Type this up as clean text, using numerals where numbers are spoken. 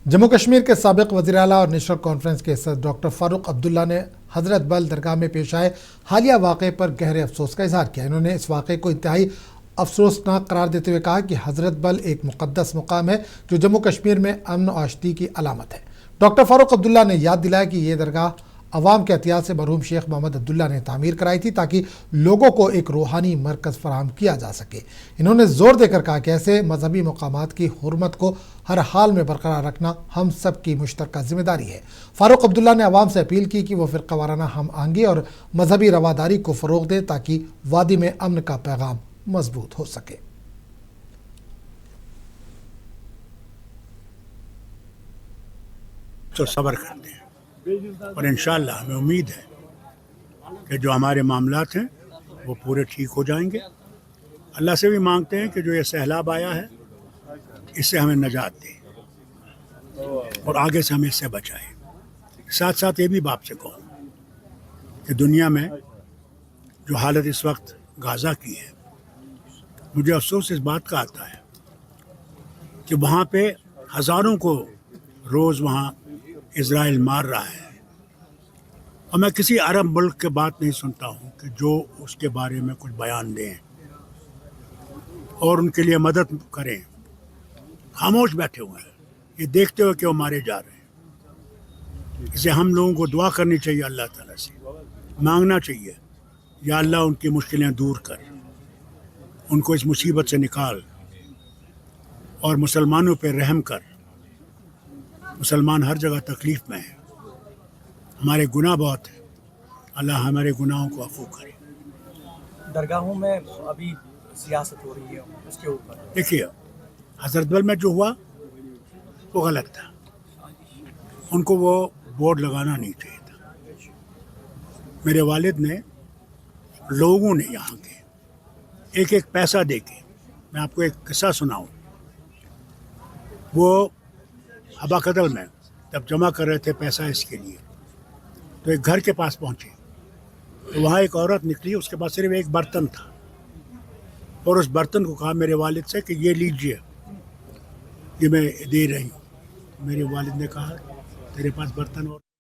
जम्मू कश्मीर के साबिक वज़ीर आला और नेशनल कॉन्फ्रेंस के सदर डॉक्टर फारूक अब्दुल्ला ने हज़रत बल दरगाह में पेश आए हालिया वाक़े पर गहरे अफसोस का इजहार किया। इन्होंने इस वाक़े को इंतहाई अफसोसनाक करार देते हुए कहा कि हज़रत बल एक मुक़द्दस मुकाम है जो जम्मू कश्मीर में अमन और आशती की अलामत है। डॉक्टर फारूक अब्दुल्ला ने याद दिलाया कि ये दरगाह अवाम के एहतियात से मरहूम शेख मोहम्मद अब्दुल्ला ने तामीर कराई थी ताकि लोगों को एक रूहानी मरकज़ फराहम किया जा सके। इन्होंने ज़ोर देकर कहा कि ऐसे मजहबी मकामात की हुर्मत को हर हाल में बरकरार रखना हम सब की मुश्तरका जिम्मेदारी है। फारूक अब्दुल्ला ने अवाम से अपील की कि वो फ़िरका वाराना हम आहंगी और मजहबी रवादारी को फ़रोग़ दें ताकि वादी में अमन का पैगाम मजबूत हो सके। तो सब्र करते हैं और इंशाअल्लाह हमें उम्मीद है कि जो हमारे मामलात हैं वो पूरे ठीक हो जाएंगे। अल्लाह से भी मांगते हैं कि जो ये सैलाब आया है इससे हमें नजात दे और आगे से हमें इससे बचाए। साथ साथ ये भी बाप से कहूँ कि दुनिया में जो हालत इस वक्त गाज़ा की है, मुझे अफसोस इस बात का आता है कि वहाँ पे हज़ारों को रोज़ वहाँ इज़राइल मार रहा है और मैं किसी अरब मुल्क के बात नहीं सुनता हूँ कि जो उसके बारे में कुछ बयान दें और उनके लिए मदद करें। खामोश बैठे हुए हैं ये देखते हुए कि वो मारे जा रहे हैं। इसे हम लोगों को दुआ करनी चाहिए, अल्लाह ताला से मांगना चाहिए, या अल्लाह उनकी मुश्किलें दूर कर, उनको इस मुसीबत से निकाल और मुसलमानों पर रहम कर। मुसलमान हर जगह तकलीफ़ में है, हमारे गुनाह बहुत है, अल्लाह हमारे गुनाहों को अफू करे। दरगाहों में अभी सियासत हो रही है, उसके ऊपर देखिए हज़रत बल में जो हुआ वो गलत था, उनको वो बोर्ड लगाना नहीं चाहिए था। मेरे वालिद ने, लोगों ने यहाँ के एक एक पैसा दे के, मैं आपको एक किस्सा सुनाऊँ, वो हबा कदल में जब जमा कर रहे थे पैसा इसके लिए, तो एक घर के पास पहुँचे तो वहाँ एक औरत निकली, उसके पास सिर्फ एक बर्तन था और उस बर्तन को कहा मेरे वालिद से कि ये लीजिए, ये मैं दे रही हूँ। मेरे वालिद ने कहा तेरे पास बर्तन और